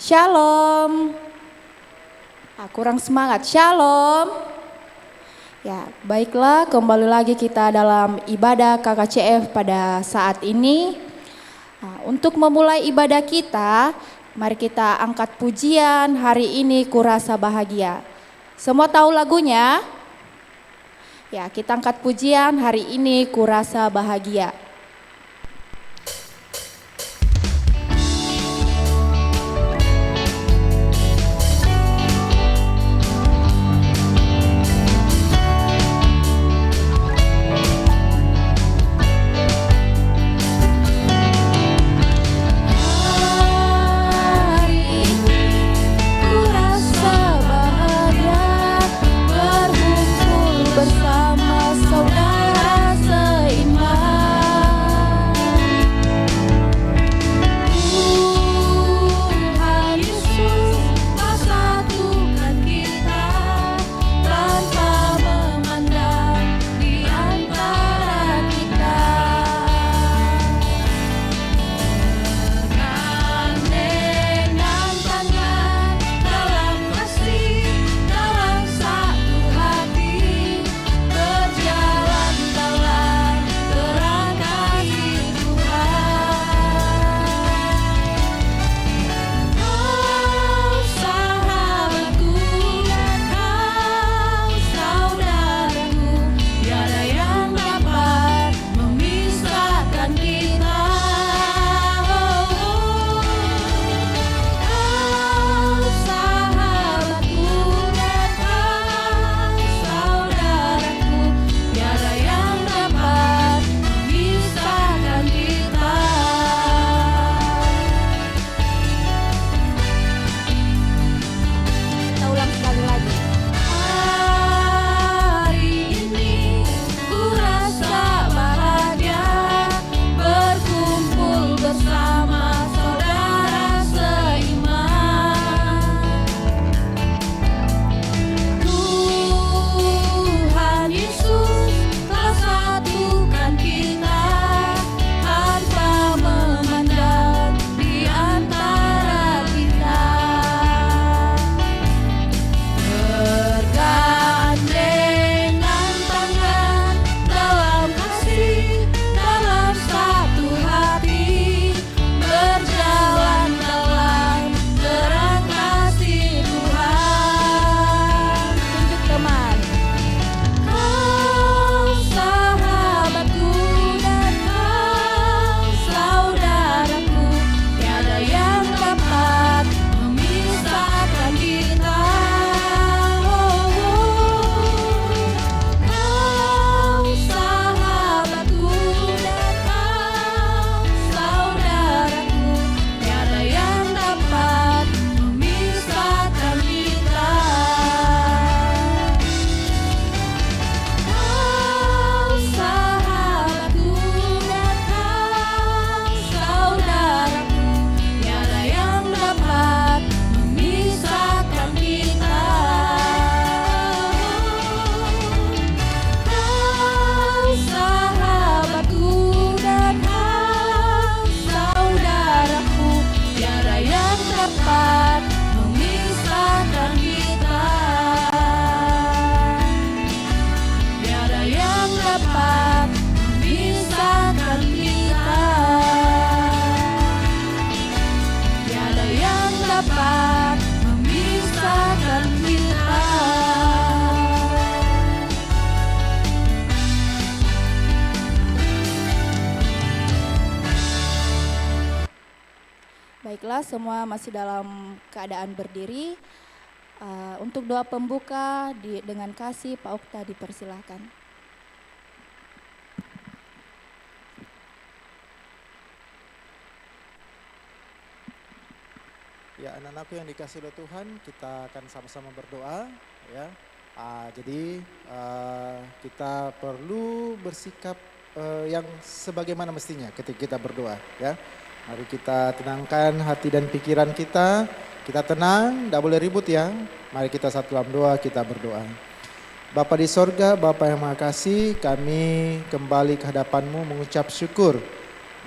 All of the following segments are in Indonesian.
Shalom. Kurang semangat. Shalom. Ya, baiklah, kembali lagi kita dalam ibadah KKCF pada saat ini. Untuk memulai ibadah kita, mari kita angkat pujian hari ini Kurasa Bahagia. Semua tahu lagunya? Ya, kita angkat pujian hari ini Kurasa Bahagia. Baiklah, semua masih dalam keadaan berdiri. Untuk doa pembuka dengan kasih Pak Okta dipersilahkan. Ya, anak-anakku yang dikasihi oleh Tuhan, kita akan sama-sama berdoa, ya. Jadi kita perlu bersikap yang sebagaimana mestinya ketika kita berdoa, ya. Mari kita tenangkan hati dan pikiran kita tenang, tidak boleh ribut ya. Mari kita satu dalam doa, kita berdoa. Bapa di sorga, Bapa yang Maha Kasih, kami kembali ke hadapan-Mu mengucap syukur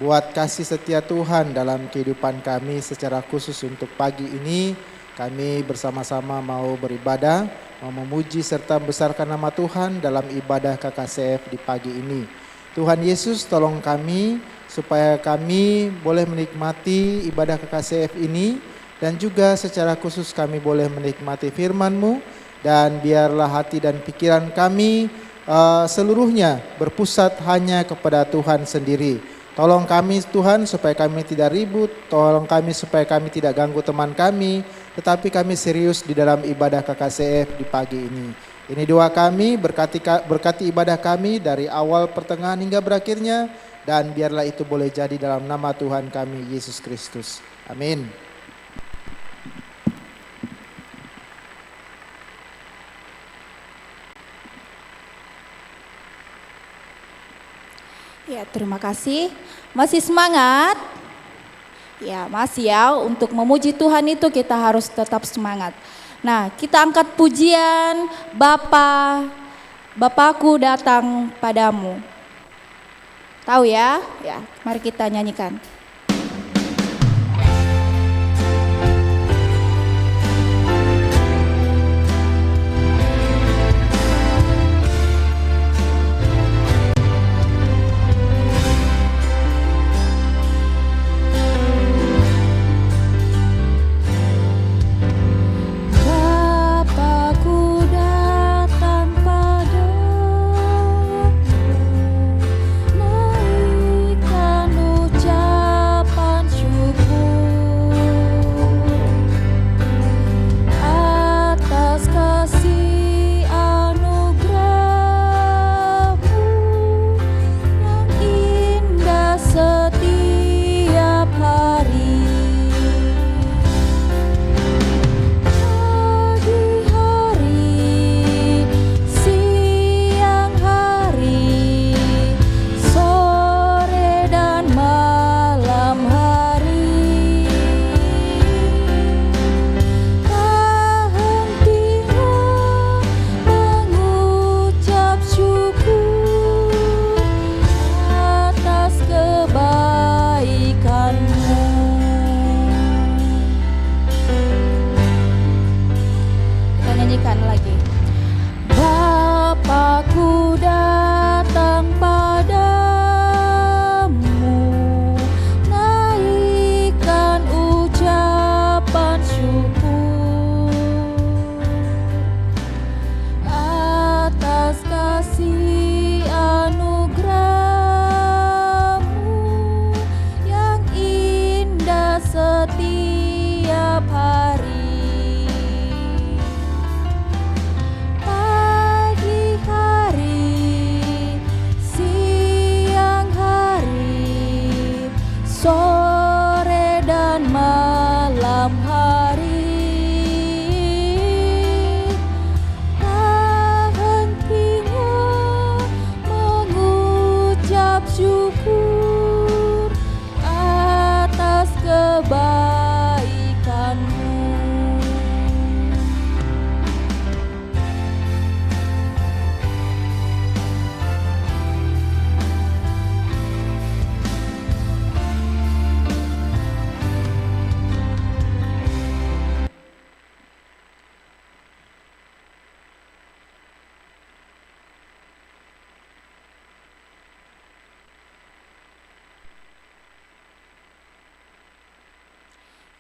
buat kasih setia Tuhan dalam kehidupan kami. Secara khusus untuk pagi ini kami bersama-sama mau beribadah, mau memuji serta membesarkan nama Tuhan dalam ibadah KKCF di pagi ini. Tuhan Yesus tolong kami supaya kami boleh menikmati ibadah KKCF ini, dan juga secara khusus kami boleh menikmati firman-Mu, dan biarlah hati dan pikiran kami seluruhnya berpusat hanya kepada Tuhan sendiri. Tolong kami Tuhan supaya kami tidak ribut, tolong kami supaya kami tidak ganggu teman kami, tetapi kami serius di dalam ibadah KKCF di pagi ini. Ini doa kami, berkati ibadah kami dari awal, pertengahan hingga berakhirnya, dan biarlah itu boleh jadi dalam nama Tuhan kami Yesus Kristus. Amin. Ya, terima kasih. Masih semangat? Ya, masih ya. Untuk memuji Tuhan itu kita harus tetap semangat. Nah, kita angkat pujian Bapakku datang padamu. Tahu ya? Ya, mari kita nyanyikan.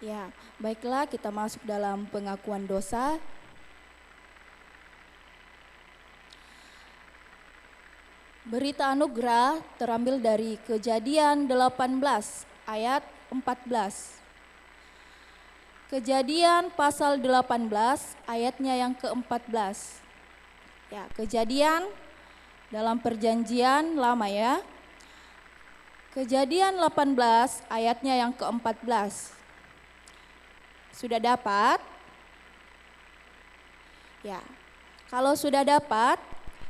Ya, baiklah kita masuk dalam pengakuan dosa. Berita anugerah terambil dari Kejadian 18 ayat 14. Kejadian pasal 18 ayatnya yang ke-14. Ya, Kejadian dalam perjanjian lama ya. Kejadian 18 ayatnya yang ke-14. Sudah dapat? Ya, kalau sudah dapat,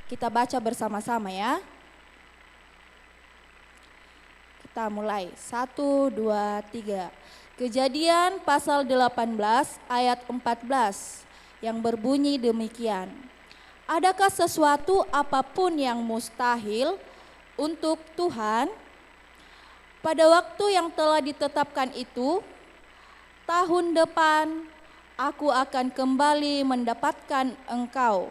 kita baca bersama-sama ya. Kita mulai, 1, 2, 3. Kejadian pasal 18 ayat 14 yang berbunyi demikian. Adakah sesuatu apapun yang mustahil untuk Tuhan? Pada waktu yang telah ditetapkan itu, tahun depan aku akan kembali mendapatkan engkau.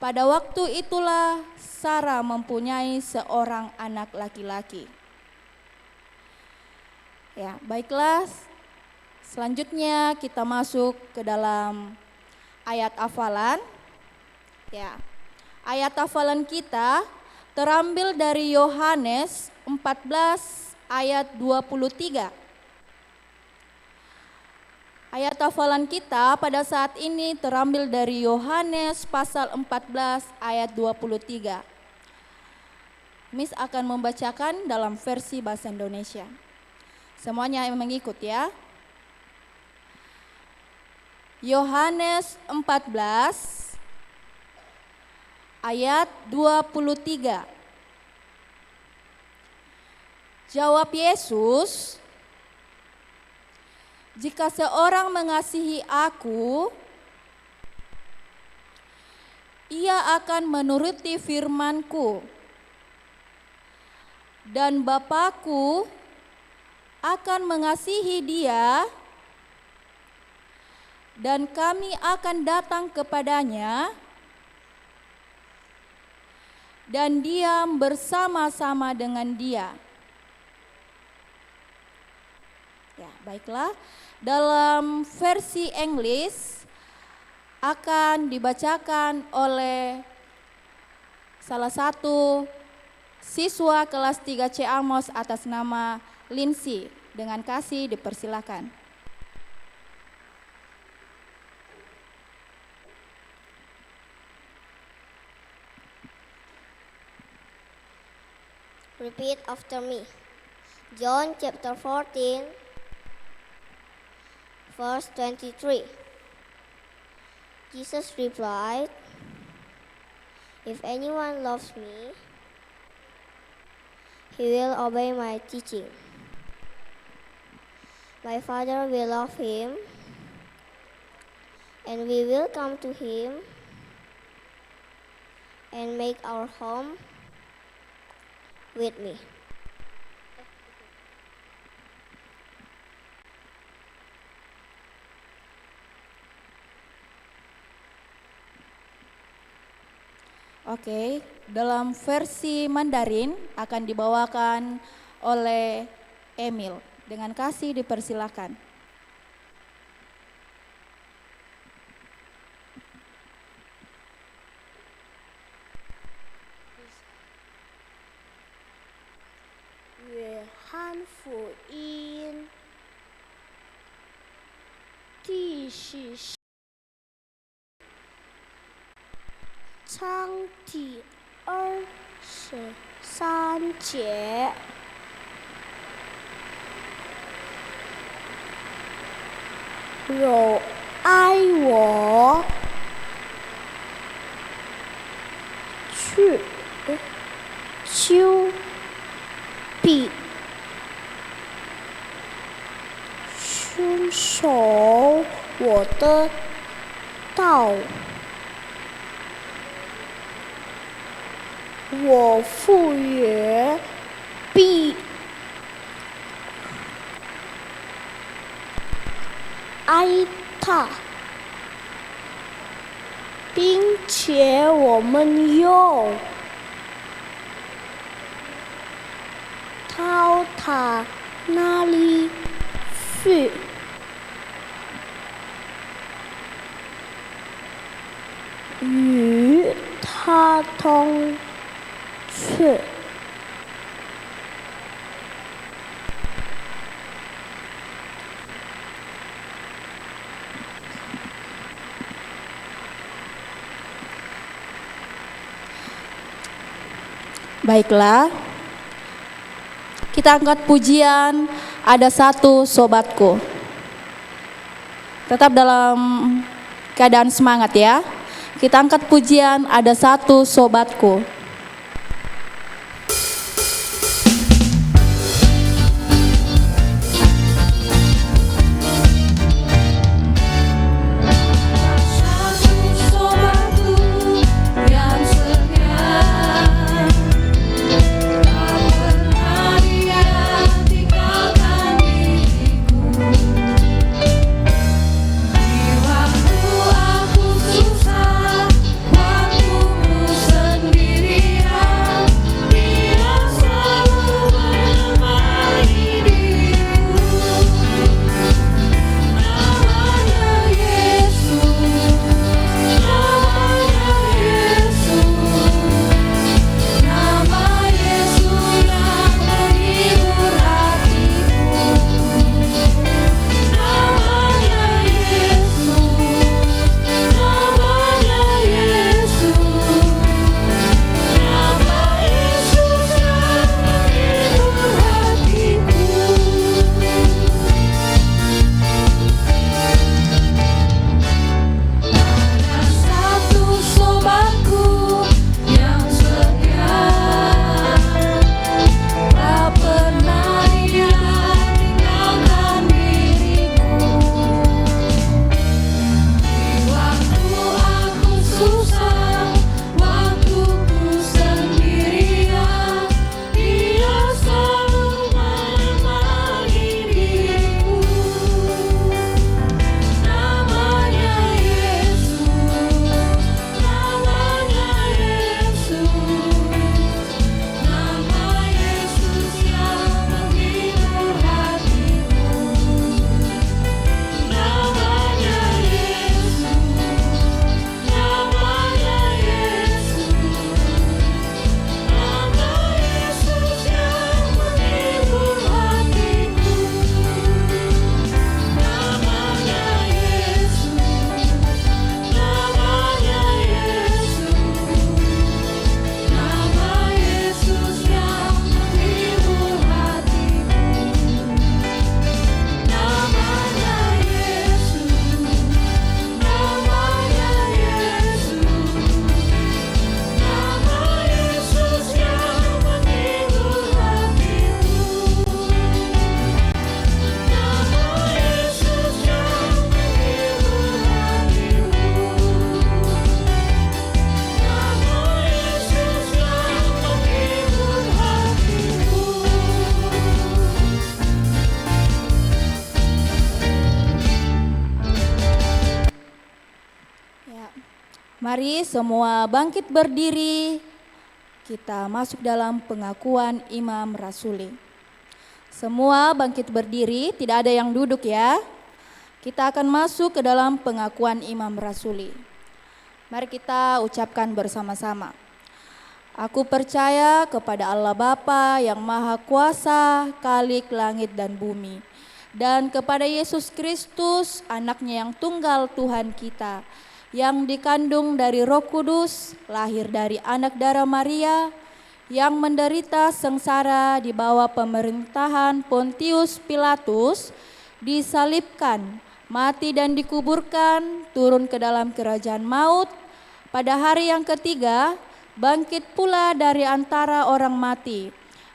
Pada waktu itulah Sarah mempunyai seorang anak laki-laki. Ya, baiklah. Selanjutnya kita masuk ke dalam ayat hafalan. Ya. Ayat hafalan kita terambil dari Yohanes 14 ayat 23. Ayat hafalan kita pada saat ini terambil dari Yohanes pasal 14 ayat 23. Miss akan membacakan dalam versi bahasa Indonesia. Semuanya yang mengikut ya. Yohanes 14 ayat 23. Jawab Yesus, "Jika seorang mengasihi aku, ia akan menuruti firman-Ku, dan Bapa-Ku akan mengasihi dia, dan kami akan datang kepadanya dan diam bersama-sama dengan dia." Ya, baiklah. Dalam versi Inggris akan dibacakan oleh salah satu siswa kelas 3C Amos atas nama Lindsay. Dengan kasih dipersilakan. Repeat after me. John chapter 14, verse 23. Jesus replied, "If anyone loves me, he will obey my teaching. My Father will love him, and we will come to him and make our home with me." Oke, dalam versi Mandarin akan dibawakan oleh Emil. Dengan kasih dipersilakan. Yuhan Fu Yin 第10章第23节。有爱我去就必遵守我的道，我父也必爱他，并且我们又到他那里去，与他同去。Baiklah, kita angkat pujian "Ada Satu Sobatku". Tetap dalam keadaan semangat ya. Kita angkat pujian "Ada Satu Sobatku". Satu sobatku yang setia, tak pernah dia Mari semua bangkit berdiri, kita masuk dalam pengakuan imam rasuli. Semua bangkit berdiri, tidak ada yang duduk ya. Kita akan masuk ke dalam pengakuan imam rasuli. Mari kita ucapkan bersama-sama. Aku percaya kepada Allah Bapa yang Maha Kuasa, Khalik langit dan bumi, dan kepada Yesus Kristus, anaknya yang tunggal Tuhan kita, yang dikandung dari Roh Kudus, lahir dari anak darah Maria, yang menderita sengsara di bawah pemerintahan Pontius Pilatus, disalibkan, mati dan dikuburkan, turun ke dalam kerajaan maut, pada hari yang ketiga bangkit pula dari antara orang mati,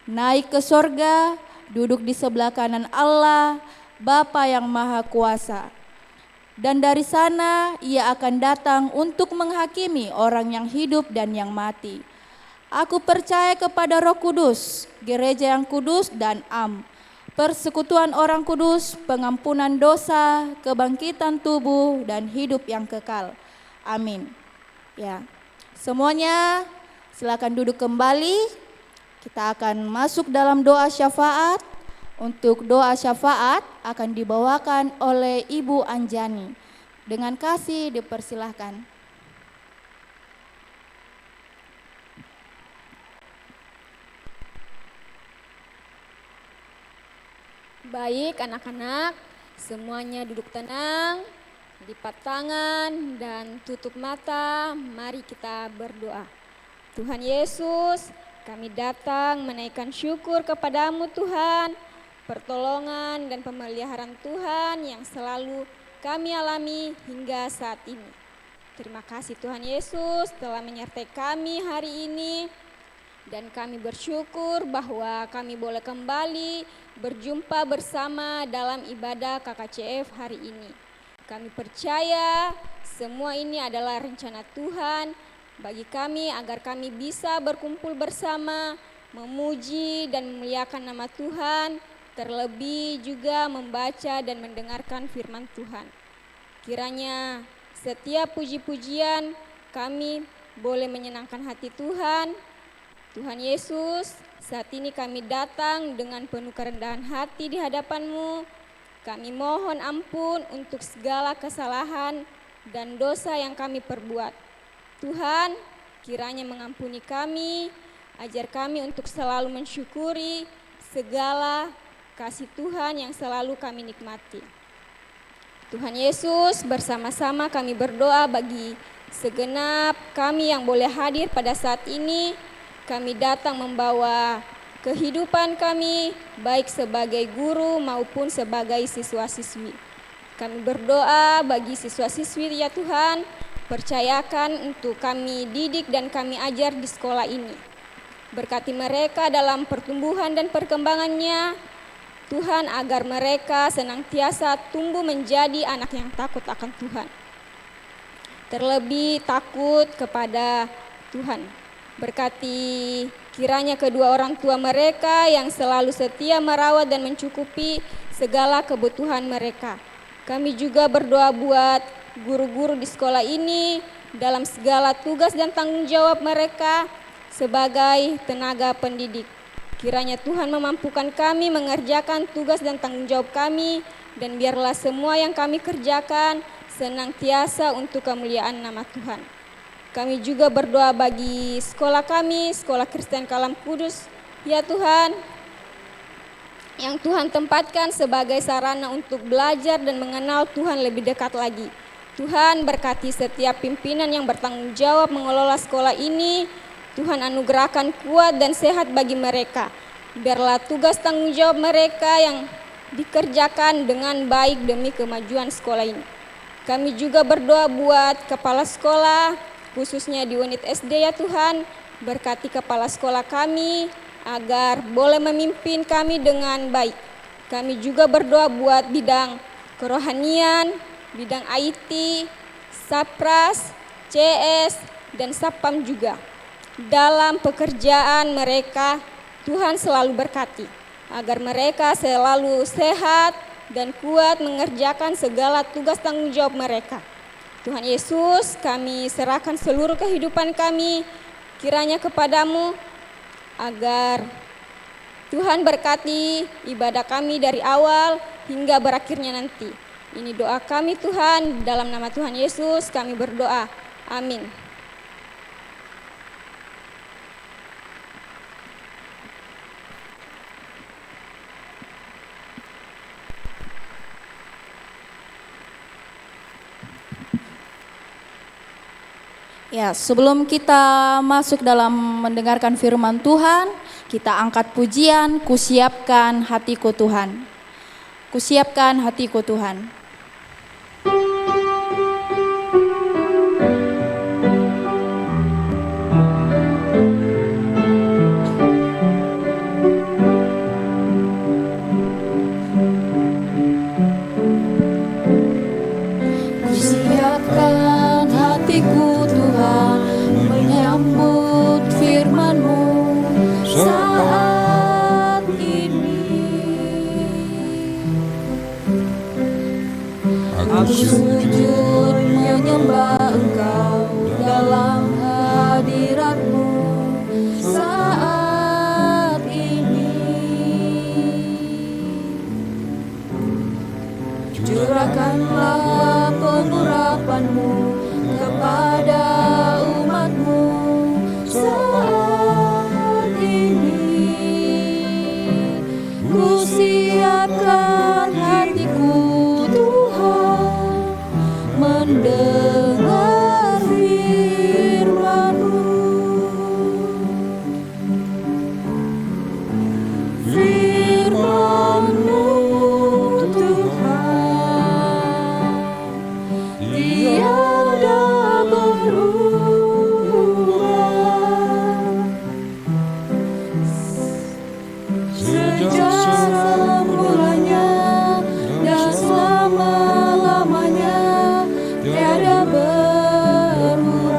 naik ke sorga, duduk di sebelah kanan Allah, Bapa yang Maha Kuasa. Dan dari sana ia akan datang untuk menghakimi orang yang hidup dan yang mati. Aku percaya kepada Roh Kudus, gereja yang kudus dan am, persekutuan orang kudus, pengampunan dosa, kebangkitan tubuh dan hidup yang kekal. Amin. Ya, semuanya silakan duduk kembali. Kita akan masuk dalam doa syafaat. Untuk doa syafaat akan dibawakan oleh Ibu Anjani. Dengan kasih dipersilahkan. Baik anak-anak, semuanya duduk tenang, lipat tangan dan tutup mata. Mari kita berdoa. Tuhan Yesus, kami datang menaikkan syukur kepadamu Tuhan, pertolongan dan pemeliharaan Tuhan yang selalu kami alami hingga saat ini. Terima kasih Tuhan Yesus telah menyertai kami hari ini, dan kami bersyukur bahwa kami boleh kembali berjumpa bersama dalam ibadah KKCF hari ini. Kami percaya semua ini adalah rencana Tuhan bagi kami agar kami bisa berkumpul bersama, memuji dan memuliakan nama Tuhan, terlebih juga membaca dan mendengarkan firman Tuhan. Kiranya setiap puji-pujian kami boleh menyenangkan hati Tuhan. Tuhan Yesus, saat ini kami datang dengan penuh kerendahan hati di hadapan-Mu. Kami mohon ampun untuk segala kesalahan dan dosa yang kami perbuat. Tuhan, kiranya mengampuni kami, ajar kami untuk selalu mensyukuri segala kasih Tuhan yang selalu kami nikmati. Tuhan Yesus, bersama-sama kami berdoa bagi segenap kami yang boleh hadir pada saat ini. Kami datang membawa kehidupan kami, baik sebagai guru maupun sebagai siswa-siswi. Kami berdoa bagi siswa-siswi ya Tuhan, percayakan untuk kami didik dan kami ajar di sekolah ini. Berkati mereka dalam pertumbuhan dan perkembangannya, Tuhan, agar mereka senantiasa tumbuh menjadi anak yang takut akan Tuhan. Terlebih takut kepada Tuhan. Berkati kiranya kedua orang tua mereka yang selalu setia merawat dan mencukupi segala kebutuhan mereka. Kami juga berdoa buat guru-guru di sekolah ini dalam segala tugas dan tanggung jawab mereka sebagai tenaga pendidik. Kiranya Tuhan memampukan kami mengerjakan tugas dan tanggung jawab kami, dan biarlah semua yang kami kerjakan senantiasa untuk kemuliaan nama Tuhan. Kami juga berdoa bagi sekolah kami, Sekolah Kristen Kalam Kudus, ya Tuhan, yang Tuhan tempatkan sebagai sarana untuk belajar dan mengenal Tuhan lebih dekat lagi. Tuhan, berkati setiap pimpinan yang bertanggung jawab mengelola sekolah ini. Tuhan anugerahkan kuat dan sehat bagi mereka. Biarlah tugas tanggung jawab mereka yang dikerjakan dengan baik demi kemajuan sekolah ini. Kami juga berdoa buat kepala sekolah, khususnya di unit SD ya Tuhan. Berkati kepala sekolah kami agar boleh memimpin kami dengan baik. Kami juga berdoa buat bidang kerohanian, bidang IT, Sapras, CS, dan Sapam juga. Dalam pekerjaan mereka, Tuhan selalu berkati, agar mereka selalu sehat dan kuat mengerjakan segala tugas tanggung jawab mereka. Tuhan Yesus, kami serahkan seluruh kehidupan kami kiranya kepadamu, agar Tuhan berkati ibadah kami dari awal hingga berakhirnya nanti. Ini doa kami Tuhan, dalam nama Tuhan Yesus kami berdoa. Amin. Ya, sebelum kita masuk dalam mendengarkan firman Tuhan, kita angkat pujian, kusiapkan hatiku Tuhan. Kusiapkan hatiku Tuhan. Kusiapkan hatiku Tuhan, menyambut firman-Mu saat ini. Aku sujud menyembah Engkau dalam hadirat-Mu saat ini. Curahkanlah pengurapan-Mu kepada umat-Mu saat ini. Ku siapkan hatiku Tuhan, mendengar firman-Mu. Firman-Mu Tuhan, tiada berubah. Sejak semulanya dan selama-lamanya tiada berubah.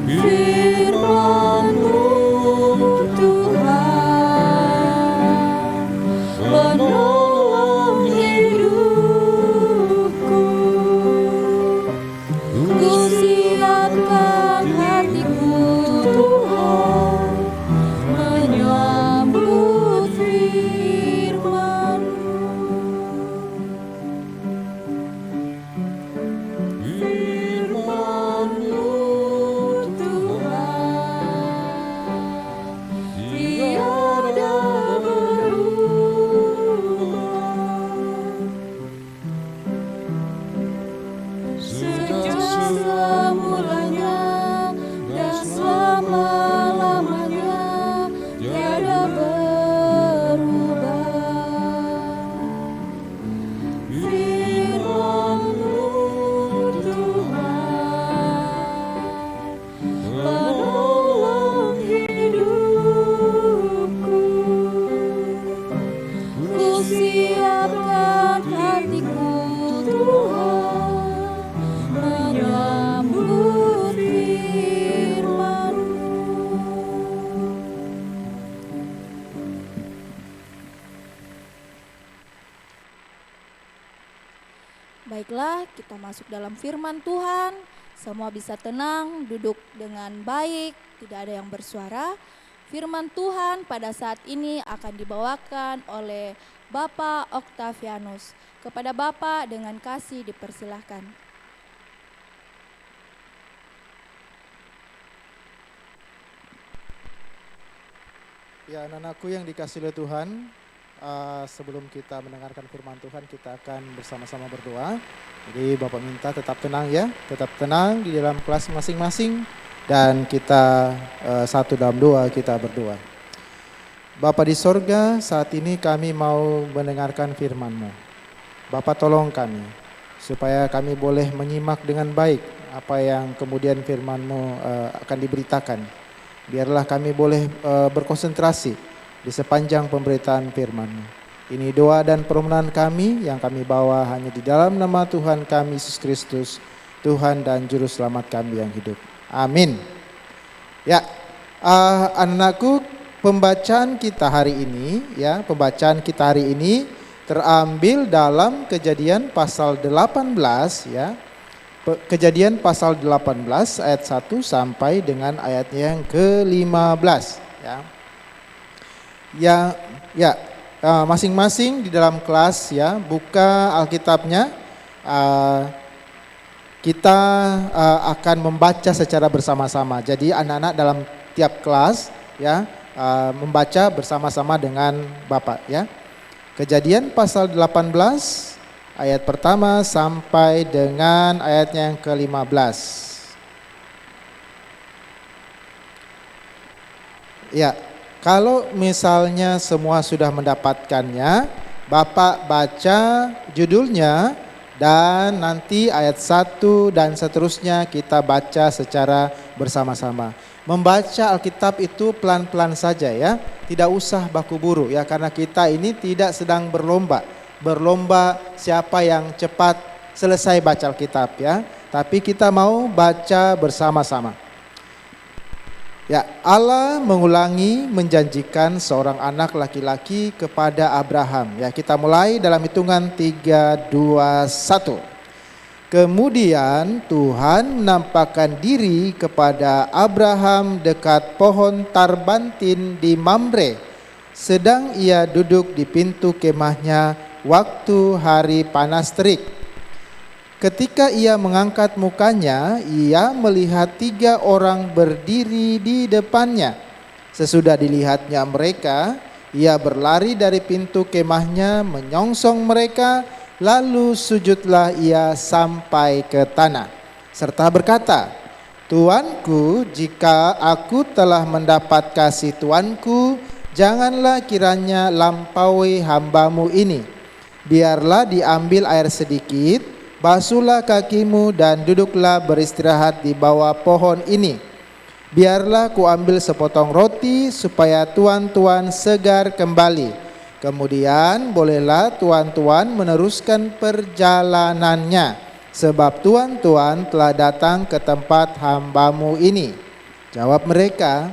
Firman-Mu Tuhan, penolong hidupku. Ku siapkan hatiku Tuhan, menyambut firman-Mu. Firman-Mu Tuhan, tiada berubah. Sejak semulanya dan selama-lamanya tiada berubah. Firman-Mu Tuhan, penolong hidupku. Ku siapkan hatiku Tuhan, menyambut firman-Mu. Baiklah, kita masuk dalam firman Tuhan. Semua bisa tenang, duduk dengan baik, tidak ada yang bersuara. Firman Tuhan pada saat ini akan dibawakan oleh Bapak Octavianus. Kepada Bapak dengan kasih dipersilahkan. Ya, anak-anakku yang dikasihi oleh Tuhan, sebelum kita mendengarkan firman Tuhan, kita akan bersama-sama berdoa. Jadi Bapak minta tetap tenang ya, tetap tenang di dalam kelas masing-masing, dan kita satu dalam doa kita berdoa. Bapa di sorga, saat ini kami mau mendengarkan firman-Mu. Bapak tolong kami, supaya kami boleh menyimak dengan baik apa yang kemudian firman-Mu akan diberitakan. Biarlah kami boleh berkonsentrasi di sepanjang pemberitaan firman-Mu. Ini doa dan permohonan kami yang kami bawa hanya di dalam nama Tuhan kami Yesus Kristus, Tuhan dan Juru Selamat kami yang hidup. Amin. Ya, anak-anakku, pembacaan kita hari ini terambil dalam Kejadian pasal 18 ya. Kejadian pasal 18 ayat 1 sampai dengan ayatnya yang ke-15 ya. Masing-masing di dalam kelas ya, buka Alkitabnya. Kita akan membaca secara bersama-sama. Jadi anak-anak dalam tiap kelas ya membaca bersama-sama dengan Bapak ya. Kejadian pasal 18 ayat pertama sampai dengan ayatnya yang ke-15. Ya, kalau misalnya semua sudah mendapatkannya, Bapak baca judulnya dan nanti ayat 1 dan seterusnya kita baca secara bersama-sama. Membaca Alkitab itu pelan-pelan saja ya, tidak usah baku buru ya, karena kita ini tidak sedang berlomba siapa yang cepat selesai baca Alkitab ya, tapi kita mau baca bersama-sama. Ya, Allah mengulangi menjanjikan seorang anak laki-laki kepada Abraham. Ya, kita mulai dalam hitungan 3, 2, 1. Kemudian Tuhan menampakkan diri kepada Abraham dekat pohon tarbantin di Mamre, sedang ia duduk di pintu kemahnya waktu hari panas terik. Ketika ia mengangkat mukanya, ia melihat 3 orang berdiri di depannya. Sesudah dilihatnya mereka, ia berlari dari pintu kemahnya menyongsong mereka, lalu sujudlah ia sampai ke tanah, serta berkata, Tuanku, jika aku telah mendapat kasih Tuanku, janganlah kiranya lampaui hambamu ini. Biarlah diambil air sedikit, basuhlah kakimu dan duduklah beristirahat di bawah pohon ini. Biarlah kuambil sepotong roti supaya tuan-tuan segar kembali. Kemudian bolehlah tuan-tuan meneruskan perjalanannya, sebab tuan-tuan telah datang ke tempat hambamu ini. Jawab mereka,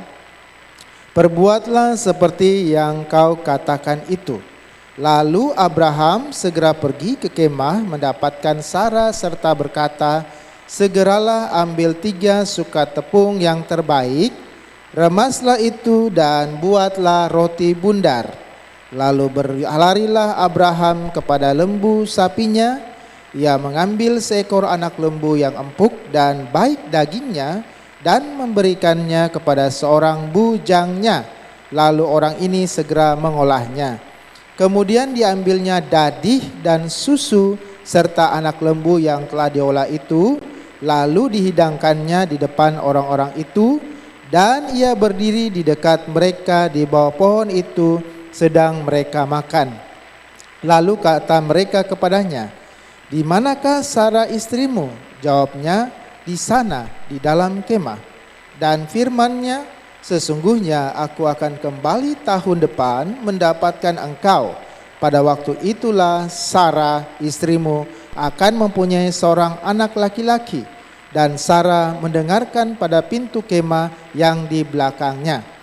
perbuatlah seperti yang kau katakan itu. Lalu Abraham segera pergi ke kemah mendapatkan Sarah serta berkata, segeralah ambil 3 sukat tepung yang terbaik, remaslah itu dan buatlah roti bundar. Lalu berlarilah Abraham kepada lembu sapinya. Ia mengambil seekor anak lembu yang empuk dan baik dagingnya dan memberikannya kepada seorang bujangnya. Lalu orang ini segera mengolahnya. Kemudian diambilnya dadih dan susu serta anak lembu yang telah diolah itu, lalu dihidangkannya di depan orang-orang itu, dan ia berdiri di dekat mereka di bawah pohon itu sedang mereka makan. Lalu kata mereka kepadanya, di manakah Sarah istrimu? Jawabnya, di sana, di dalam kemah. Dan firman-Nya, sesungguhnya aku akan kembali tahun depan mendapatkan engkau. Pada waktu itulah Sarah istrimu akan mempunyai seorang anak laki-laki. Dan Sarah mendengarkan pada pintu kemah yang di belakangnya.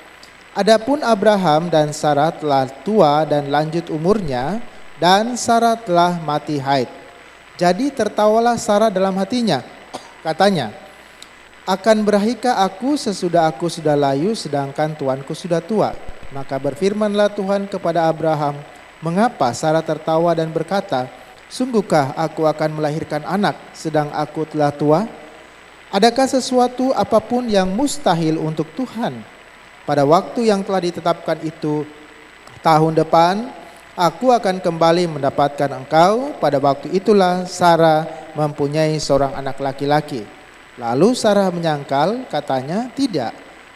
Adapun Abraham dan Sarah telah tua dan lanjut umurnya, dan Sarah telah mati haid. Jadi tertawalah Sarah dalam hatinya. Katanya, akan berahikah aku sesudah aku sudah layu sedangkan tuanku sudah tua? Maka berfirmanlah Tuhan kepada Abraham, mengapa Sarah tertawa dan berkata, sungguhkah aku akan melahirkan anak sedang aku telah tua? Adakah sesuatu apapun yang mustahil untuk Tuhan? Pada waktu yang telah ditetapkan itu, tahun depan, aku akan kembali mendapatkan engkau. Pada waktu itulah Sarah mempunyai seorang anak laki-laki. Lalu Sarah menyangkal, katanya, tidak,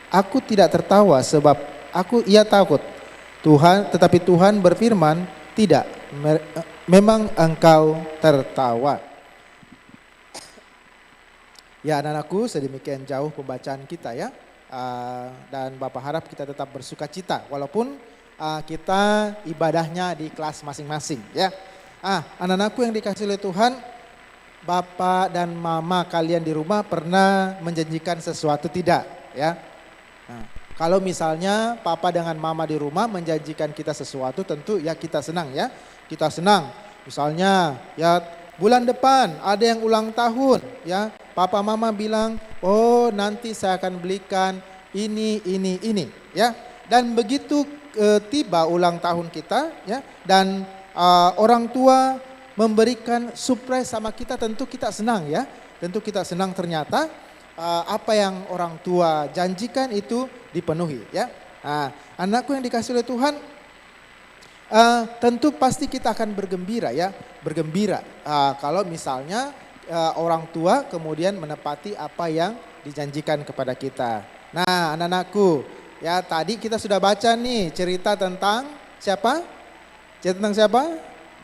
aku tidak tertawa sebab ia takut. Tetapi Tuhan berfirman, tidak, memang engkau tertawa. Ya anak-anakku, sedemikian jauh pembacaan kita ya. Dan Bapak harap kita tetap bersuka cita walaupun kita ibadahnya di kelas masing-masing ya. Anak-anakku yang dikasihi oleh Tuhan, Bapak dan Mama kalian di rumah pernah menjanjikan sesuatu tidak ya? Kalau misalnya papa dengan mama di rumah menjanjikan kita sesuatu, tentu ya kita senang ya. Kita senang. Misalnya ya bulan depan ada yang ulang tahun ya. Papa mama bilang, "Oh, nanti saya akan belikan ini ya." Dan begitu tiba ulang tahun kita ya, dan orang tua memberikan surprise sama kita, tentu kita senang ya. Tentu kita senang, ternyata apa yang orang tua janjikan itu dipenuhi ya. Nah, anakku yang dikasihi oleh Tuhan, tentu pasti kita akan bergembira ya, bergembira kalau misalnya orang tua kemudian menepati apa yang dijanjikan kepada kita. Nah, anak-anakku, ya tadi kita sudah baca nih cerita tentang siapa? Cerita tentang siapa?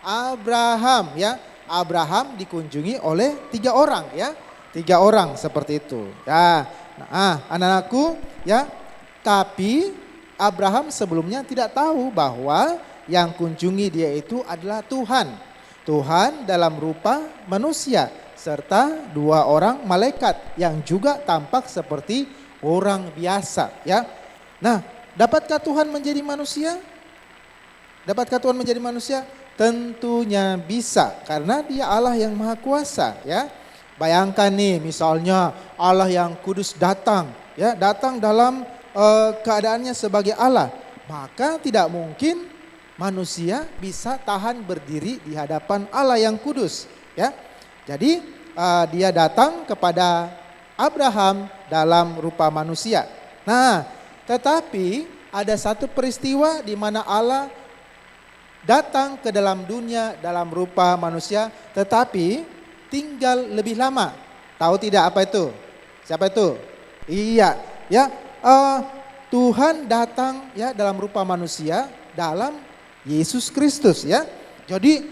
Abraham ya. Abraham dikunjungi oleh 3 orang ya. 3 orang seperti itu. Ya, nah, anak-anakku ya, tapi Abraham sebelumnya tidak tahu bahwa yang kunjungi dia itu adalah Tuhan. Tuhan dalam rupa manusia serta 2 orang malaikat yang juga tampak seperti orang biasa ya. Nah, dapatkah Tuhan menjadi manusia? Dapatkah Tuhan menjadi manusia? Tentunya bisa, karena Dia Allah yang Maha Kuasa ya. Bayangkan nih, misalnya Allah yang kudus datang ya, datang dalam keadaannya sebagai Allah, maka tidak mungkin manusia bisa tahan berdiri di hadapan Allah yang kudus ya. Jadi dia datang kepada Abraham dalam rupa manusia. Nah, tetapi ada satu peristiwa di mana Allah datang ke dalam dunia dalam rupa manusia, tetapi tinggal lebih lama. Tahu tidak apa itu? Siapa itu? Iya, ya. Tuhan datang ya dalam rupa manusia dalam Yesus Kristus ya. Jadi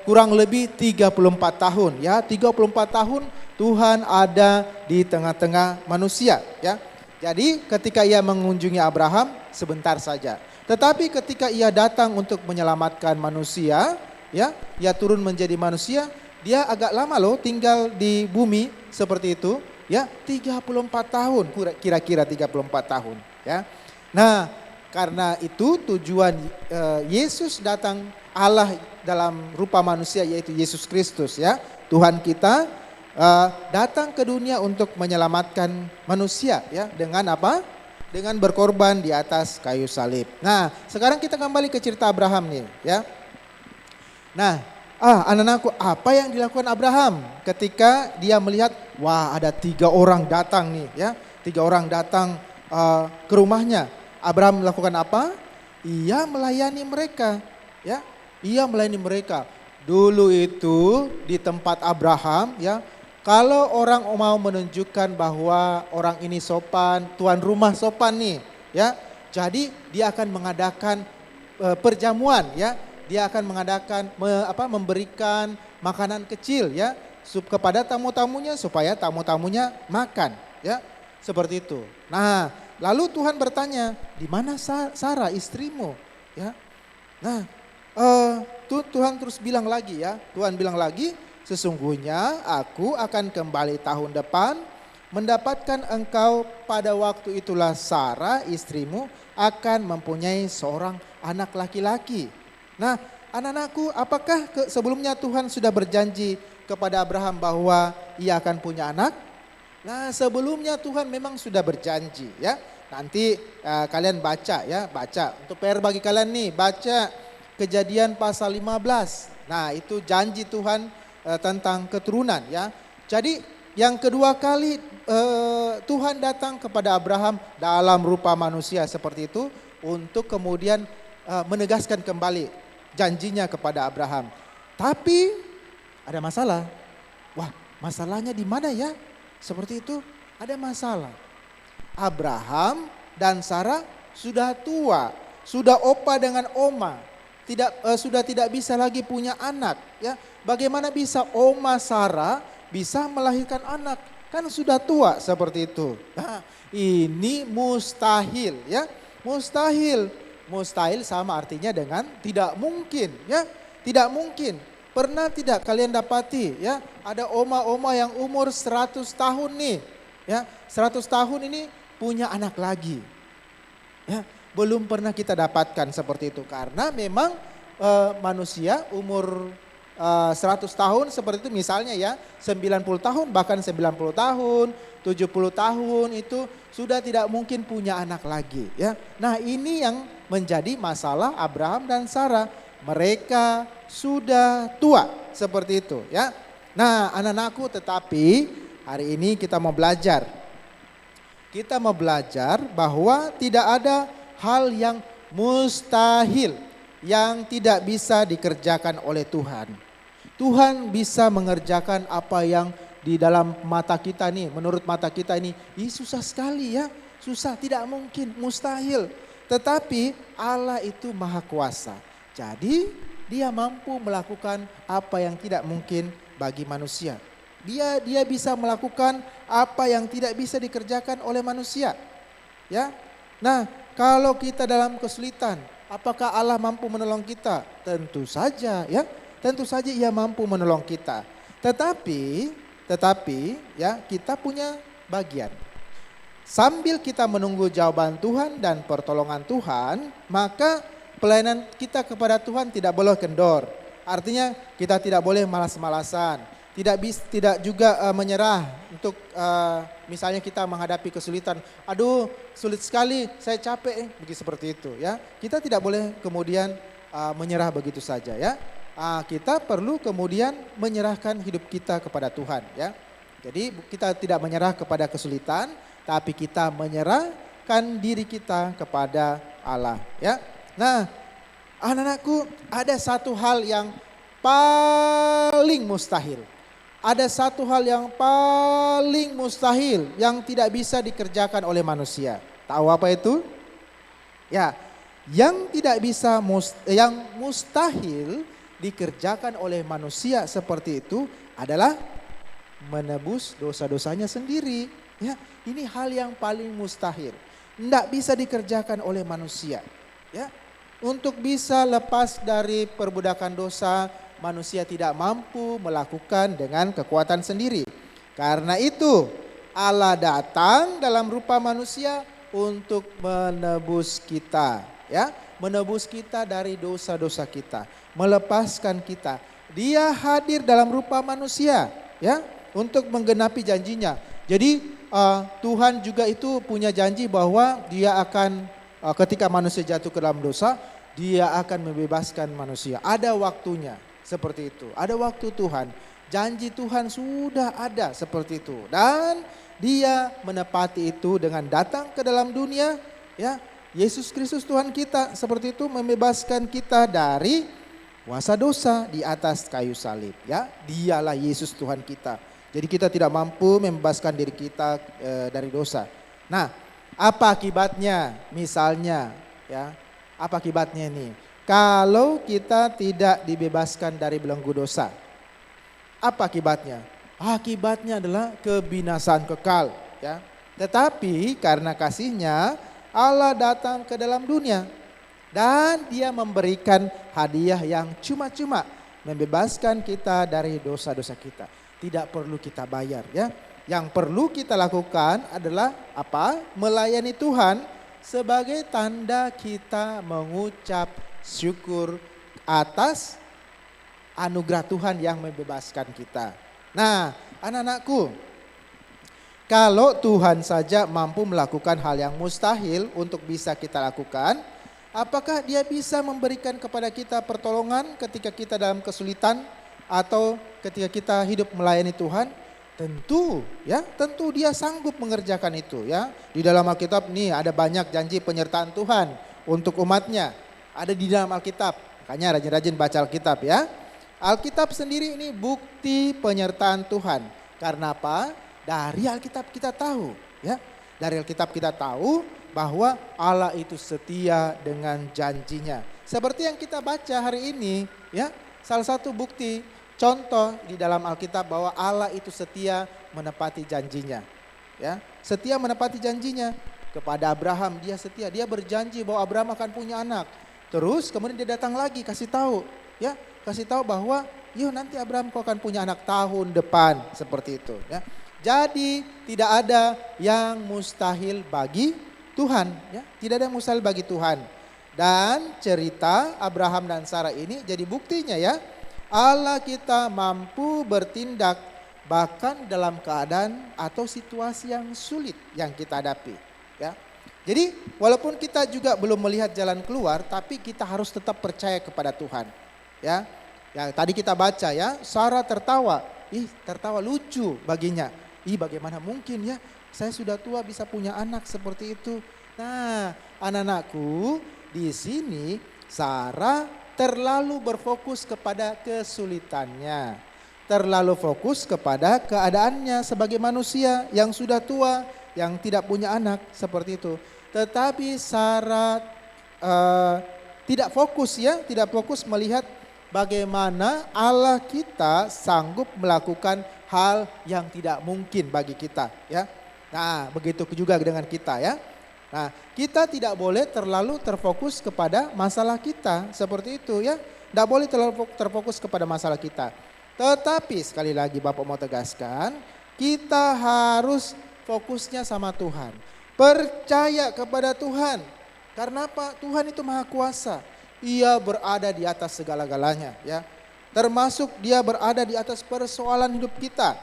kurang lebih 34 tahun ya. 34 tahun Tuhan ada di tengah-tengah manusia ya. Jadi ketika ia mengunjungi Abraham sebentar saja. Tetapi ketika ia datang untuk menyelamatkan manusia ya, ia turun menjadi manusia. Dia agak lama loh tinggal di bumi seperti itu ya, 34 tahun, kira-kira 34 tahun ya. Nah, karena itu tujuan Yesus datang, Allah dalam rupa manusia yaitu Yesus Kristus ya, Tuhan kita datang ke dunia untuk menyelamatkan manusia ya, dengan apa? Dengan berkorban di atas kayu salib. Nah, sekarang kita kembali ke cerita Abraham nih ya. Nah, anak-anakku, apa yang dilakukan Abraham ketika dia melihat, wah ada 3 orang datang nih ya, 3 orang datang ke rumahnya. Abraham melakukan apa? Ia melayani mereka ya, ia melayani mereka. Dulu itu di tempat Abraham ya, kalau orang mau menunjukkan bahwa orang ini sopan, tuan rumah sopan nih ya, jadi dia akan mengadakan perjamuan ya. Dia akan mengadakan memberikan makanan kecil ya kepada tamu-tamunya supaya tamu-tamunya makan ya, seperti itu. Nah, lalu Tuhan bertanya, "Di mana Sarah istrimu?" Ya. Nah, Tuhan terus bilang lagi ya. Tuhan bilang lagi, "Sesungguhnya aku akan kembali tahun depan mendapatkan engkau, pada waktu itulah Sarah istrimu akan mempunyai seorang anak laki-laki." Nah, anak-anakku, apakah sebelumnya Tuhan sudah berjanji kepada Abraham bahwa ia akan punya anak? Nah, sebelumnya Tuhan memang sudah berjanji ya. Nanti kalian baca ya, baca. Untuk PR bagi kalian nih, baca Kejadian pasal 15. Nah, itu janji Tuhan tentang keturunan ya. Jadi yang kedua kali Tuhan datang kepada Abraham dalam rupa manusia seperti itu untuk kemudian menegaskan kembali janjinya kepada Abraham. Tapi ada masalah. Wah, masalahnya di mana ya? Seperti itu, ada masalah. Abraham dan Sarah sudah tua, sudah opa dengan oma, sudah tidak bisa lagi punya anak. Ya, bagaimana bisa oma Sarah bisa melahirkan anak? Kan sudah tua seperti itu. Nah, ini mustahil, ya, mustahil. Mustahil sama artinya dengan tidak mungkin, ya, tidak mungkin. Pernah tidak kalian dapati, ya, ada oma-oma yang umur 100 tahun nih, ya, 100 tahun ini punya anak lagi. Ya, belum pernah kita dapatkan seperti itu karena memang manusia umur 100 tahun seperti itu misalnya ya, 90 tahun bahkan 90 tahun, 70 tahun itu sudah tidak mungkin punya anak lagi ya. Nah, ini yang menjadi masalah Abraham dan Sarah. Mereka sudah tua seperti itu ya. Nah, anak-anakku, tetapi hari ini kita mau belajar. Kita mau belajar bahwa tidak ada hal yang mustahil yang tidak bisa dikerjakan oleh Tuhan. Tuhan bisa mengerjakan apa yang di dalam mata kita nih, menurut mata kita ini, susah sekali ya, susah, tidak mungkin, mustahil. Tetapi Allah itu maha kuasa. Jadi dia mampu melakukan apa yang tidak mungkin bagi manusia. Dia bisa melakukan apa yang tidak bisa dikerjakan oleh manusia. Ya. Nah, kalau kita dalam kesulitan, apakah Allah mampu menolong kita? Tentu saja ya. Tentu saja Ia mampu menolong kita. Tetapi ya, kita punya bagian. Sambil kita menunggu jawaban Tuhan dan pertolongan Tuhan, maka pelayanan kita kepada Tuhan tidak boleh kendor. Artinya kita tidak boleh malas-malasan, tidak juga menyerah untuk misalnya kita menghadapi kesulitan. Aduh, sulit sekali, saya capek, begitu seperti itu ya. Kita tidak boleh kemudian menyerah begitu saja ya. Kita perlu kemudian menyerahkan hidup kita kepada Tuhan ya. Jadi kita tidak menyerah kepada kesulitan, tapi kita menyerahkan diri kita kepada Allah ya. Nah, anak-anakku, ada satu hal yang paling mustahil. Ada satu hal yang paling mustahil yang tidak bisa dikerjakan oleh manusia. Tahu apa itu? Ya, yang tidak bisa yang mustahil dikerjakan oleh manusia seperti itu adalah menebus dosa-dosanya sendiri. Ya, ini hal yang paling mustahil. Tidak bisa dikerjakan oleh manusia. Ya, untuk bisa lepas dari perbudakan dosa, manusia tidak mampu melakukan dengan kekuatan sendiri. Karena itu Allah datang dalam rupa manusia untuk menebus kita, ya, menebus kita dari dosa-dosa kita, melepaskan kita. Dia hadir dalam rupa manusia, ya, untuk menggenapi janjinya. Jadi Tuhan juga itu punya janji bahwa Dia akan ketika manusia jatuh ke dalam dosa, Dia akan membebaskan manusia. Ada waktunya seperti itu. Ada waktu Tuhan. Janji Tuhan sudah ada seperti itu. Dan Dia menepati itu dengan datang ke dalam dunia. Ya, Yesus Kristus Tuhan kita seperti itu membebaskan kita dari kuasa dosa di atas kayu salib. Ya, Dialah Yesus Tuhan kita. Jadi kita tidak mampu membebaskan diri kita dari dosa. Nah, apa akibatnya? Misalnya, ya, apa akibatnya ini? Kalau kita tidak dibebaskan dari belenggu dosa, apa akibatnya? Akibatnya adalah kebinasaan kekal. Ya. Tetapi karena kasih-Nya, Allah datang ke dalam dunia dan Dia memberikan hadiah yang cuma-cuma, membebaskan kita dari dosa-dosa kita. Tidak perlu kita bayar, ya. Yang perlu kita lakukan adalah apa? Melayani Tuhan sebagai tanda kita mengucap syukur atas anugerah Tuhan yang membebaskan kita. Nah, anak-anakku, kalau Tuhan saja mampu melakukan hal yang mustahil untuk bisa kita lakukan, apakah Dia bisa memberikan kepada kita pertolongan ketika kita dalam kesulitan atau ketika kita hidup melayani Tuhan? Tentu, ya, tentu Dia sanggup mengerjakan itu, ya. Di dalam Alkitab nih ada banyak janji penyertaan Tuhan untuk umatnya. Ada di dalam Alkitab. Makanya rajin-rajin baca Alkitab, ya. Alkitab sendiri ini bukti penyertaan Tuhan. Karena apa? Dari Alkitab kita tahu, ya. Dari Alkitab kita tahu bahwa Allah itu setia dengan janjinya. Seperti yang kita baca hari ini, ya. Salah satu bukti, contoh di dalam Alkitab bahwa Allah itu setia menepati janjinya. Ya, setia menepati janjinya. Kepada Abraham dia setia, dia berjanji bahwa Abraham akan punya anak. Terus kemudian dia datang lagi kasih tahu, ya, kasih tahu bahwa yuk nanti Abraham kau akan punya anak tahun depan, seperti itu, ya. Jadi tidak ada yang mustahil bagi Tuhan, ya. Tidak ada yang mustahil bagi Tuhan. Dan cerita Abraham dan Sarah ini jadi buktinya ya. Allah kita mampu bertindak bahkan dalam keadaan atau situasi yang sulit yang kita hadapi, ya. Jadi walaupun kita juga belum melihat jalan keluar, tapi kita harus tetap percaya kepada Tuhan, ya. Ya tadi kita baca ya, Sarah tertawa, tertawa lucu baginya. Bagaimana mungkin ya, saya sudah tua bisa punya anak seperti itu. Nah, anak-anakku, di sini Sarah terlalu berfokus kepada kesulitannya. Terlalu fokus kepada keadaannya sebagai manusia yang sudah tua, yang tidak punya anak seperti itu. Tetapi Sarah tidak fokus ya, tidak fokus melihat bagaimana Allah kita sanggup melakukan hal yang tidak mungkin bagi kita ya. Nah, begitu juga dengan kita ya. Nah, kita tidak boleh terlalu terfokus kepada masalah kita seperti itu ya. Tidak boleh terlalu terfokus kepada masalah kita. Tetapi sekali lagi Bapak mau tegaskan, kita harus fokusnya sama Tuhan. Percaya kepada Tuhan. Karena apa? Tuhan itu maha kuasa. Ia berada di atas segala-galanya ya. Termasuk dia berada di atas persoalan hidup kita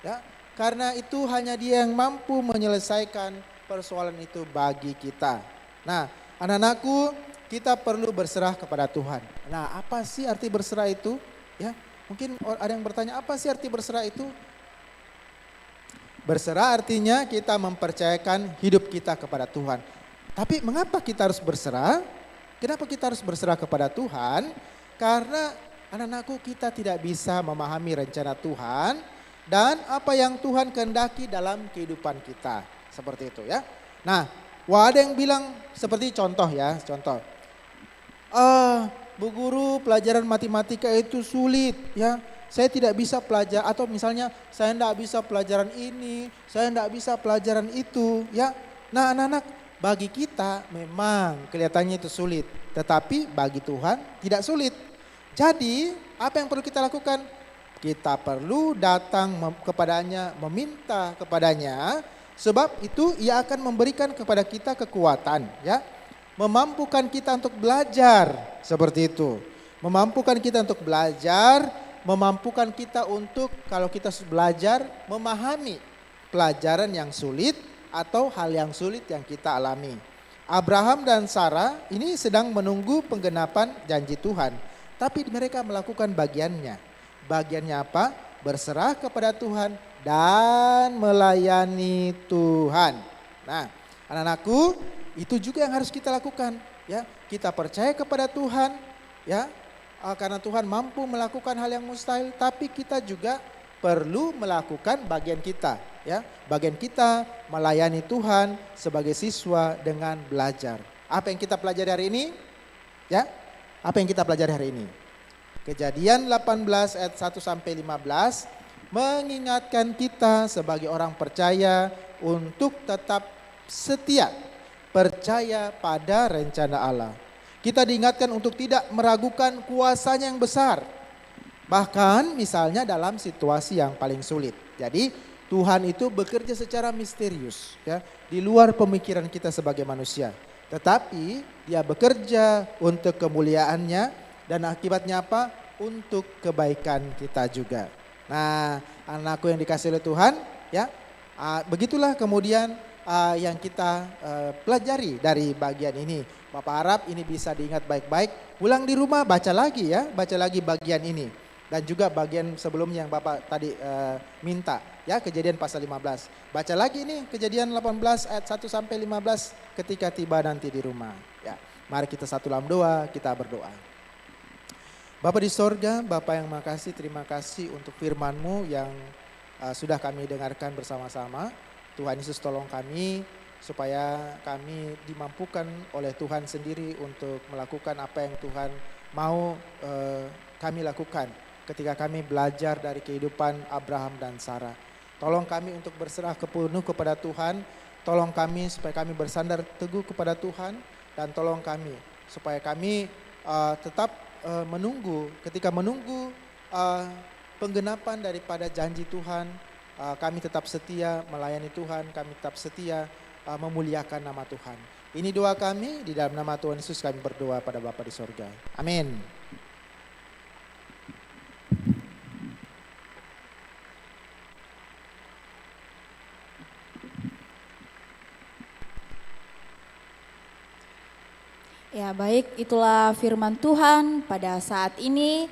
ya. Karena itu hanya dia yang mampu menyelesaikan persoalan itu bagi kita. Nah, anak-anakku, kita perlu berserah kepada Tuhan. Nah, apa sih arti berserah itu? Ya, mungkin ada yang bertanya, apa sih arti berserah itu? Berserah artinya kita mempercayakan hidup kita kepada Tuhan. Tapi mengapa kita harus berserah? Kenapa kita harus berserah kepada Tuhan? Karena anak-anakku, kita tidak bisa memahami rencana Tuhan dan apa yang Tuhan kehendaki dalam kehidupan kita. Seperti itu ya. Nah, ada yang bilang seperti contoh ya, contoh. Bu guru, pelajaran matematika itu sulit ya. Saya tidak bisa pelajar, atau misalnya saya tidak bisa pelajaran ini, saya tidak bisa pelajaran itu ya. Nah, anak-anak, bagi kita memang kelihatannya itu sulit, tetapi bagi Tuhan tidak sulit. Jadi, apa yang perlu kita lakukan? Kita perlu datang kepadanya, meminta kepadanya. Sebab itu ia akan memberikan kepada kita kekuatan ya. Memampukan kita untuk belajar seperti itu. Memampukan kita untuk belajar, memampukan kita untuk kalau kita belajar memahami pelajaran yang sulit atau hal yang sulit yang kita alami. Abraham dan Sarah ini sedang menunggu penggenapan janji Tuhan. Tapi mereka melakukan bagiannya. Bagiannya apa? Berserah kepada Tuhan dan melayani Tuhan. Nah, anak-anakku, itu juga yang harus kita lakukan ya. Kita percaya kepada Tuhan ya, karena Tuhan mampu melakukan hal yang mustahil, tapi kita juga perlu melakukan bagian kita ya. Bagian kita melayani Tuhan sebagai siswa dengan belajar. Apa yang kita pelajari hari ini? Ya. Apa yang kita pelajari hari ini? Kejadian 18 ayat 1 sampai 15 mengingatkan kita sebagai orang percaya untuk tetap setia, percaya pada rencana Allah. Kita diingatkan untuk tidak meragukan kuasanya yang besar. Bahkan misalnya dalam situasi yang paling sulit. Jadi Tuhan itu bekerja secara misterius ya, di luar pemikiran kita sebagai manusia. Tetapi dia bekerja untuk kemuliaannya dan akibatnya apa? Untuk kebaikan kita juga. Nah, anakku yang dikasihi oleh Tuhan ya, begitulah kemudian yang kita pelajari dari bagian ini. Bapak harap ini bisa diingat baik-baik. Pulang di rumah baca lagi ya, baca lagi bagian ini. Dan juga bagian sebelumnya yang Bapak tadi minta ya, Kejadian pasal 15. Baca lagi ini Kejadian 18 ayat 1 sampai 15 ketika tiba nanti di rumah ya. Mari kita satu dalam doa, kita berdoa. Bapa di sorga, Bapa yang makasih, terima kasih untuk firman-Mu yang sudah kami dengarkan bersama-sama. Tuhan Yesus tolong kami supaya kami dimampukan oleh Tuhan sendiri untuk melakukan apa yang Tuhan mau kami lakukan ketika kami belajar dari kehidupan Abraham dan Sarah. Tolong kami untuk berserah penuh kepada Tuhan, tolong kami supaya kami bersandar teguh kepada Tuhan, dan tolong kami supaya kami tetap menunggu, ketika menunggu penggenapan daripada janji Tuhan, kami tetap setia melayani Tuhan, kami tetap setia memuliakan nama Tuhan. Ini doa kami, di dalam nama Tuhan Yesus kami berdoa pada Bapa di sorga. Amin. Ya baik, itulah firman Tuhan pada saat ini.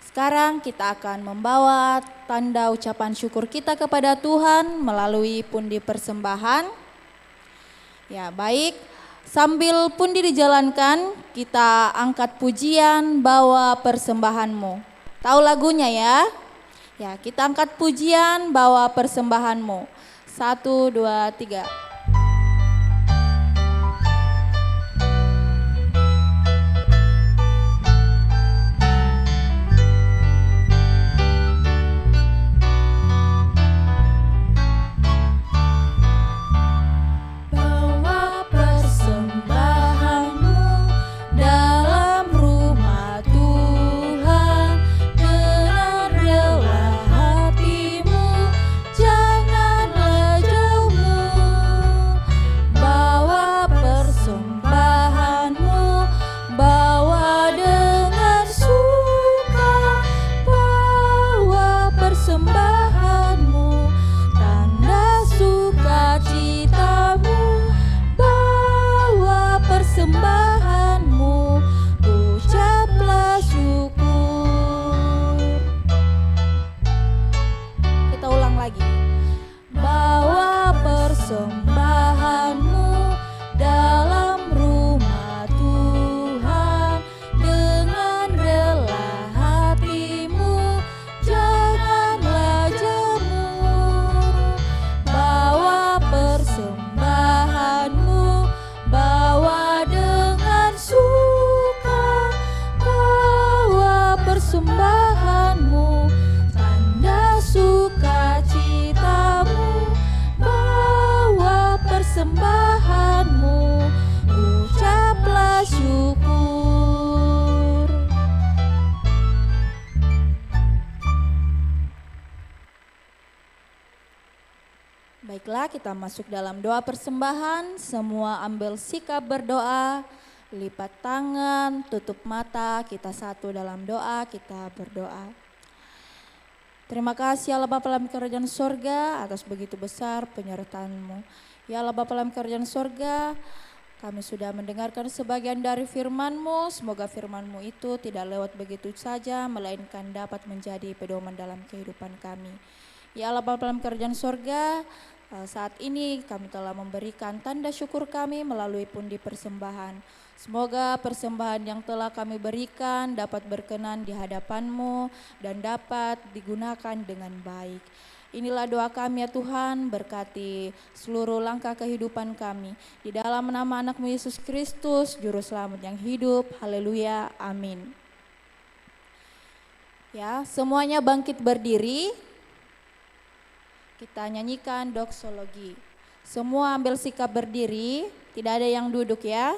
Sekarang kita akan membawa tanda ucapan syukur kita kepada Tuhan melalui pundi persembahan. Ya baik, sambil pundi dijalankan kita angkat pujian bawa persembahanmu. Tahu lagunya ya? Ya kita angkat pujian bawa persembahanmu. 1, 2, 3. Baiklah, kita masuk dalam doa persembahan. Semua ambil sikap berdoa, lipat tangan, tutup mata, kita satu dalam doa, kita berdoa. Terima kasih Allah Bapa dalam kerajaan sorga atas begitu besar penyertaan-Mu. Ya Allah Bapa dalam kerajaan sorga, kami sudah mendengarkan sebagian dari firman-Mu. Semoga firman-Mu itu tidak lewat begitu saja, melainkan dapat menjadi pedoman dalam kehidupan kami. Ya Allah Bapa dalam kerajaan sorga, saat ini kami telah memberikan tanda syukur kami melalui pundi persembahan. Semoga persembahan yang telah kami berikan dapat berkenan di hadapan-Mu dan dapat digunakan dengan baik. Inilah doa kami ya Tuhan, berkati seluruh langkah kehidupan kami. Di dalam nama anak-Mu Yesus Kristus, Juru Selamat yang hidup. Haleluya, amin. Ya, semuanya bangkit berdiri. Kita nyanyikan doksologi. Semua ambil sikap berdiri, tidak ada yang duduk ya.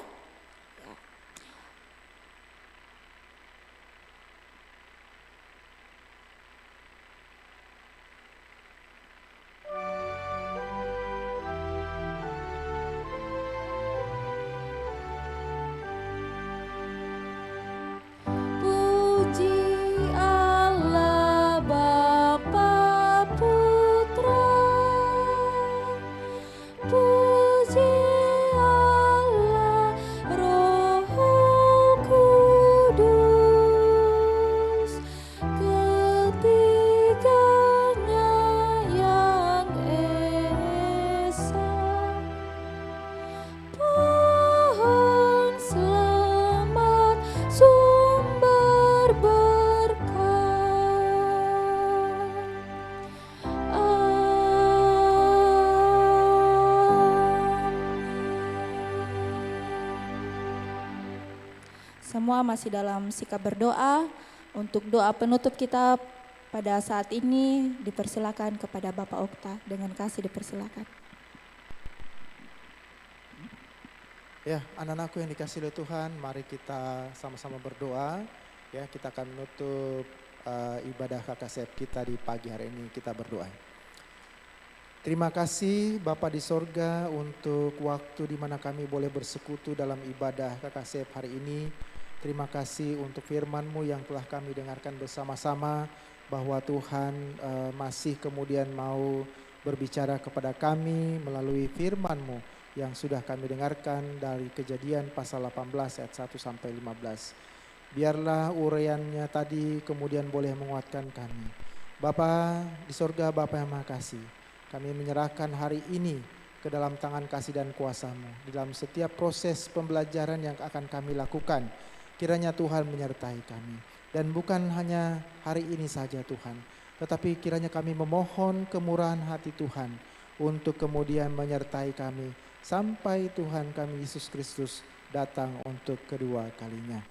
Semua masih dalam sikap berdoa. Untuk doa penutup kita pada saat ini dipersilakan kepada Bapak Okta, dengan kasih dipersilakan. Ya, anak-anakku yang dikasihi oleh Tuhan, mari kita sama-sama berdoa. Ya, kita akan menutup ibadah KKCF kita di pagi hari ini, kita berdoa. Terima kasih Bapa di sorga untuk waktu di mana kami boleh bersekutu dalam ibadah KKCF hari ini. Terima kasih untuk firman-Mu yang telah kami dengarkan bersama-sama, bahwa Tuhan masih kemudian mau berbicara kepada kami melalui firman-Mu yang sudah kami dengarkan dari Kejadian pasal 18 ayat 1 sampai 15. Biarlah uraiannya tadi kemudian boleh menguatkan kami. Bapa di sorga, Bapa yang Maha Kasih, kami menyerahkan hari ini ke dalam tangan kasih dan kuasa-Mu. Di dalam setiap proses pembelajaran yang akan kami lakukan, kiranya Tuhan menyertai kami. Dan bukan hanya hari ini saja Tuhan, tetapi kiranya kami memohon kemurahan hati Tuhan untuk kemudian menyertai kami sampai Tuhan kami Yesus Kristus datang untuk kedua kalinya.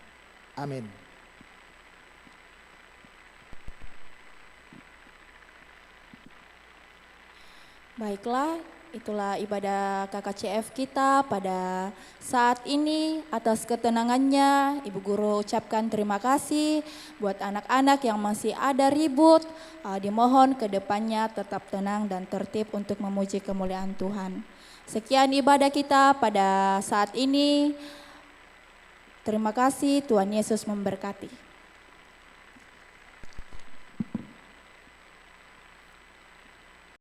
Amin. Baiklah, itulah ibadah KKCF kita pada saat ini. Atas ketenangannya, Ibu Guru ucapkan terima kasih. Buat anak-anak yang masih ada ribut, dimohon ke depannya tetap tenang dan tertib untuk memuji kemuliaan Tuhan. Sekian ibadah kita pada saat ini. Terima kasih, Tuhan Yesus memberkati.